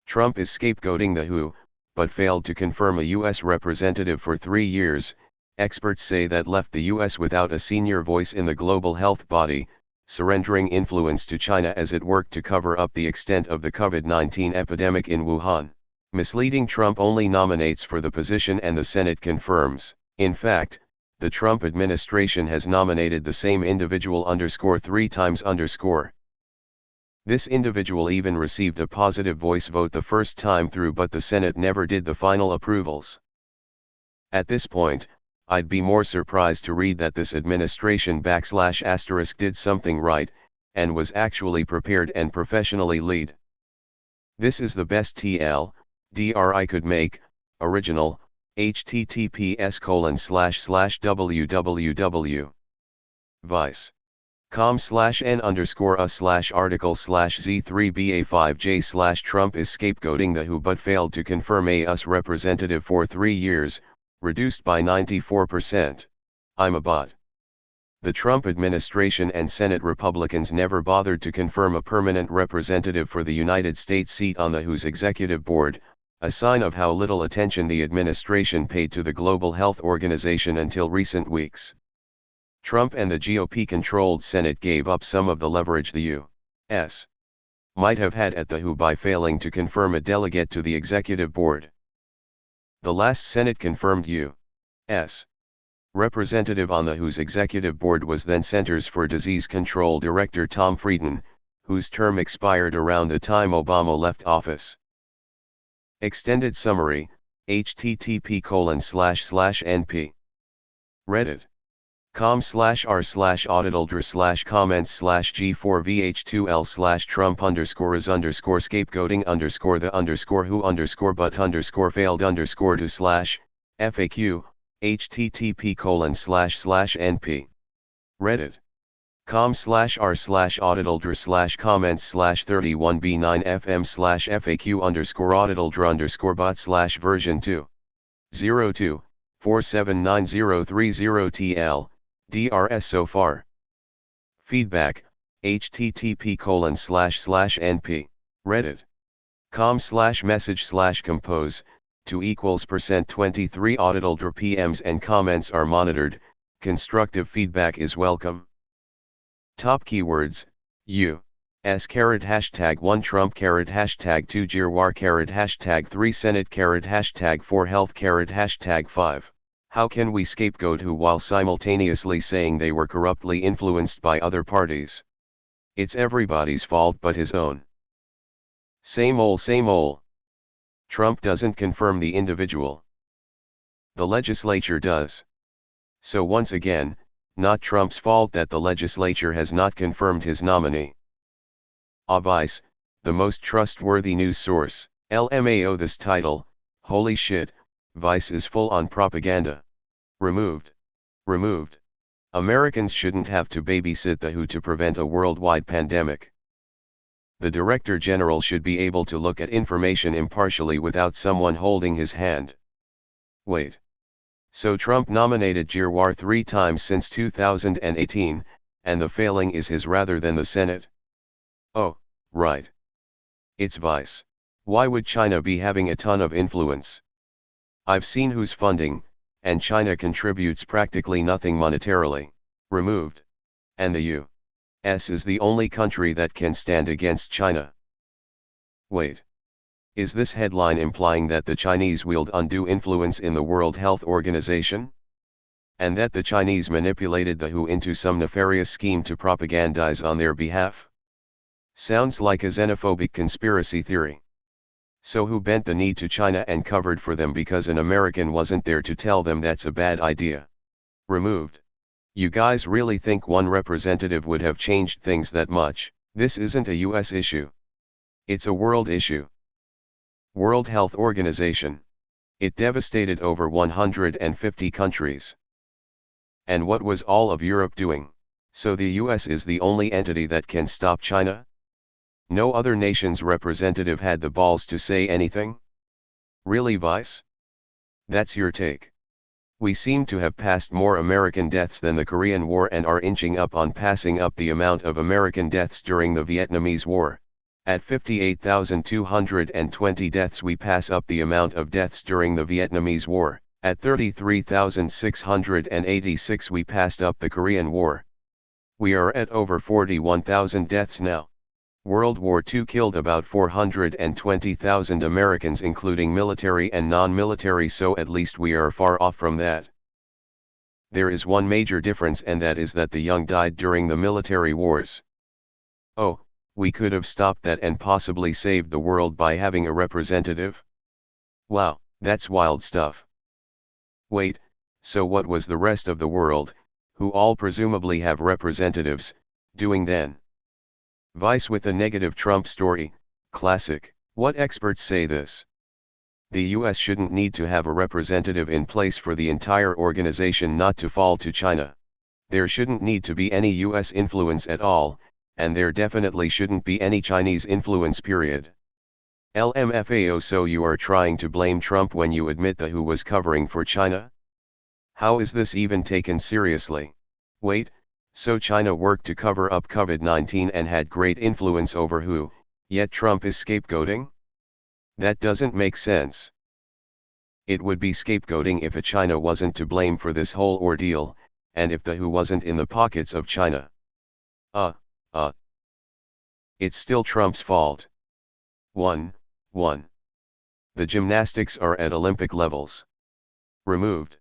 Trump is scapegoating the WHO, but failed to confirm a U.S. representative for 3 years. Experts say that left the U.S. without a senior voice in the global health body, surrendering influence to China as it worked to cover up the extent of the COVID-19 epidemic in Wuhan. Misleading. Trump only nominates for the position and the Senate confirms. In fact, the Trump administration has nominated the same individual 3 times. This individual even received a positive voice vote the first time through, but the Senate never did the final approvals. At this point, I'd be more surprised to read that this administration ** did something right, and was actually prepared and professionally lead. This is the best TLDR I could make. Original, https://www. vice.com/n_us/article/z3ba5j/ Trump is scapegoating the WHO but failed to confirm a US representative for 3 years, reduced by 94%. I'm a bot. The Trump administration and Senate Republicans never bothered to confirm a permanent representative for the United States seat on the WHO's executive board, a sign of how little attention the administration paid to the global health organization until recent weeks. Trump and the GOP-controlled Senate gave up some of the leverage the U.S. might have had at the WHO by failing to confirm a delegate to the executive board. The last Senate-confirmed U.S. representative on the WHO's executive board was then Centers for Disease Control Director Tom Frieden, whose term expired around the time Obama left office. Extended summary, http://np. reddit.com/r/auditl/comment/g4vh2l/trump_is_but_failed_to/faq, http://np. reddit.com/r/auditl/comment/31b9fm/faq_auditldr_but/version 2.024790330tl, DRS so far. Feedback, http://np. reddit.com/message/compose, 2=%23 auditldr PMs and comments are monitored, constructive feedback is welcome. Top keywords, U.S. #1 Trump #2 Girwar #3 Senate #4 Health #5 How can we scapegoat WHO while simultaneously saying they were corruptly influenced by other parties? It's everybody's fault but his own. Same ole. Trump doesn't confirm the individual. The legislature does. So once again, not Trump's fault that the legislature has not confirmed his nominee. Vice, the most trustworthy news source. LMAO this title, holy shit, Vice is full on propaganda. Removed. Americans shouldn't have to babysit the WHO to prevent a worldwide pandemic. The Director General should be able to look at information impartially without someone holding his hand. Wait. So Trump nominated Girwar 3 times since 2018, and the failing is his rather than the Senate? Oh, right. It's Vice. Why would China be having a ton of influence? I've seen who's funding, and China contributes practically nothing monetarily. Removed. And the U.S. is the only country that can stand against China. Wait. Is this headline implying that the Chinese wield undue influence in the World Health Organization? And that the Chinese manipulated the WHO into some nefarious scheme to propagandize on their behalf? Sounds like a xenophobic conspiracy theory. So who bent the knee to China and covered for them because an American wasn't there to tell them that's a bad idea? Removed. You guys really think one representative would have changed things that much? This isn't a US issue. It's a world issue. World Health Organization. It devastated over 150 countries. And what was all of Europe doing? So the US is the only entity that can stop China? No other nation's representative had the balls to say anything? Really, Vice? That's your take. We seem to have passed more American deaths than the Korean War and are inching up on passing up the amount of American deaths during the Vietnamese War. At 58,220 deaths we pass up the amount of deaths during the Vietnamese War. At 33,686 we passed up the Korean War. We are at over 41,000 deaths now. World War II killed about 420,000 Americans including military and non-military, so at least we are far off from that. There is one major difference, and that is that the young died during the military wars. Oh, we could have stopped that and possibly saved the world by having a representative? Wow, that's wild stuff. Wait, so what was the rest of the world, who all presumably have representatives, doing then? Vice with a negative Trump story, classic. What experts say this? The US shouldn't need to have a representative in place for the entire organization not to fall to China. There shouldn't need to be any US influence at all, and there definitely shouldn't be any Chinese influence, period. LMFAO, so you are trying to blame Trump when you admit the WHO was covering for China? How is this even taken seriously? Wait, so China worked to cover up COVID-19 and had great influence over WHO, yet Trump is scapegoating? That doesn't make sense. It would be scapegoating if China wasn't to blame for this whole ordeal, and if the WHO wasn't in the pockets of China. It's still Trump's fault. 1. The gymnastics are at Olympic levels. Removed.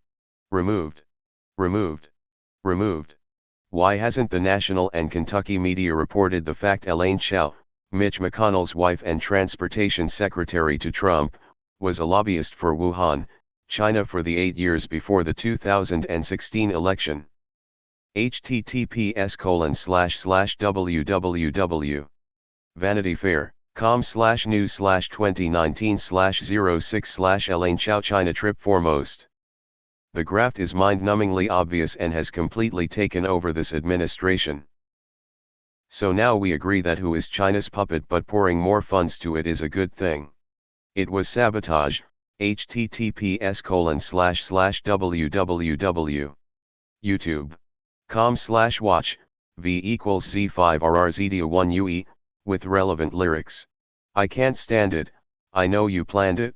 Why hasn't the national and Kentucky media reported the fact Elaine Chao, Mitch McConnell's wife and transportation secretary to Trump, was a lobbyist for Wuhan, China for the 8 years before the 2016 election? https://www. vanityfair.com/news/2019/06/Elaine Chao China trip foremost. The graft is mind-numbingly obvious and has completely taken over this administration. So now we agree that WHO is China's puppet, but pouring more funds to it is a good thing. It was sabotage. https://www. youtube.com/watch v=z5rrz1ue with relevant lyrics. I can't stand it, I know you planned it.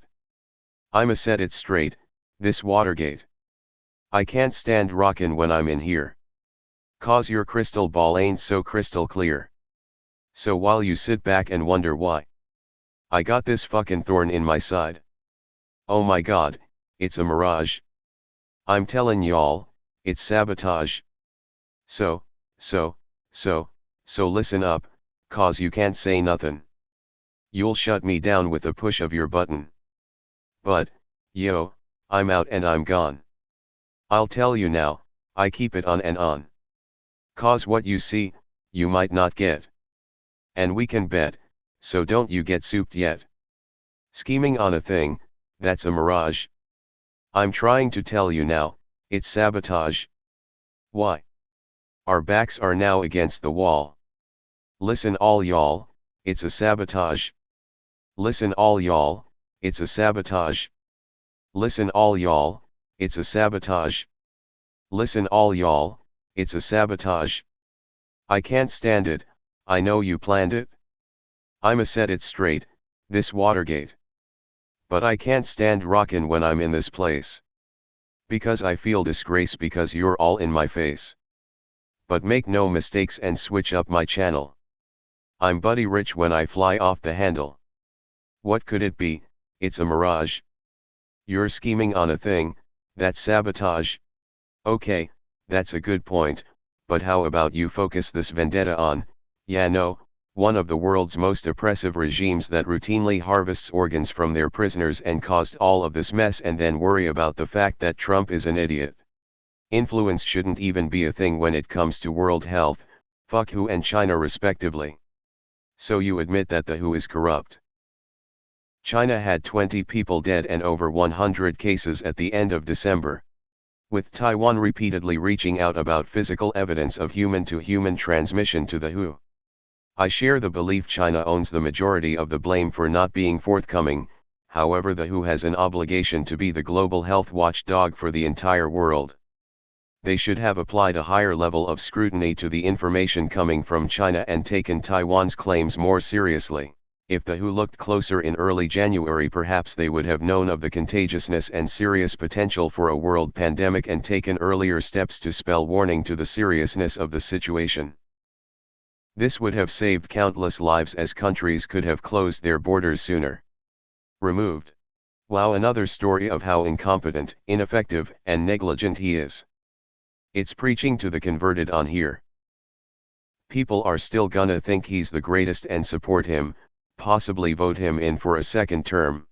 I'ma set it straight, this Watergate. I can't stand rockin' when I'm in here. 'Cause your crystal ball ain't so crystal clear. So while you sit back and wonder why I got this fucking thorn in my side, oh my god, it's a mirage. I'm tellin' y'all, it's sabotage. So listen up, 'cause you can't say nothin'. You'll shut me down with a push of your button. But, yo, I'm out and I'm gone. I'll tell you now, I keep it on and on. 'Cause what you see, you might not get. And we can bet, so don't you get souped yet. Scheming on a thing, that's a mirage. I'm trying to tell you now, it's sabotage. Why? Our backs are now against the wall. Listen all y'all, it's a sabotage. Listen all y'all, it's a sabotage. Listen all y'all, it's a sabotage. Listen all y'all, it's a sabotage. I can't stand it, I know you planned it. I'ma set it straight, this Watergate. But I can't stand rockin' when I'm in this place. Because I feel disgrace because you're all in my face. But make no mistakes and switch up my channel. I'm Buddy Rich when I fly off the handle. What could it be? It's a mirage. You're scheming on a thing, that's sabotage. Okay, that's a good point, but how about you focus this vendetta on, one of the world's most oppressive regimes that routinely harvests organs from their prisoners and caused all of this mess, and then worry about the fact that Trump is an idiot. Influence shouldn't even be a thing when it comes to world health, fuck WHO and China respectively. So you admit that the WHO is corrupt. China had 20 people dead and over 100 cases at the end of December. With Taiwan repeatedly reaching out about physical evidence of human-to-human transmission to the WHO. I share the belief China owns the majority of the blame for not being forthcoming, however the WHO has an obligation to be the global health watchdog for the entire world. They should have applied a higher level of scrutiny to the information coming from China and taken Taiwan's claims more seriously. If the WHO looked closer in early January, perhaps they would have known of the contagiousness and serious potential for a world pandemic and taken earlier steps to spell warning to the seriousness of the situation. This would have saved countless lives, as countries could have closed their borders sooner. Removed. Wow, another story of how incompetent, ineffective, and negligent he is. It's preaching to the converted on here. People are still gonna think he's the greatest and support him, possibly vote him in for a second term.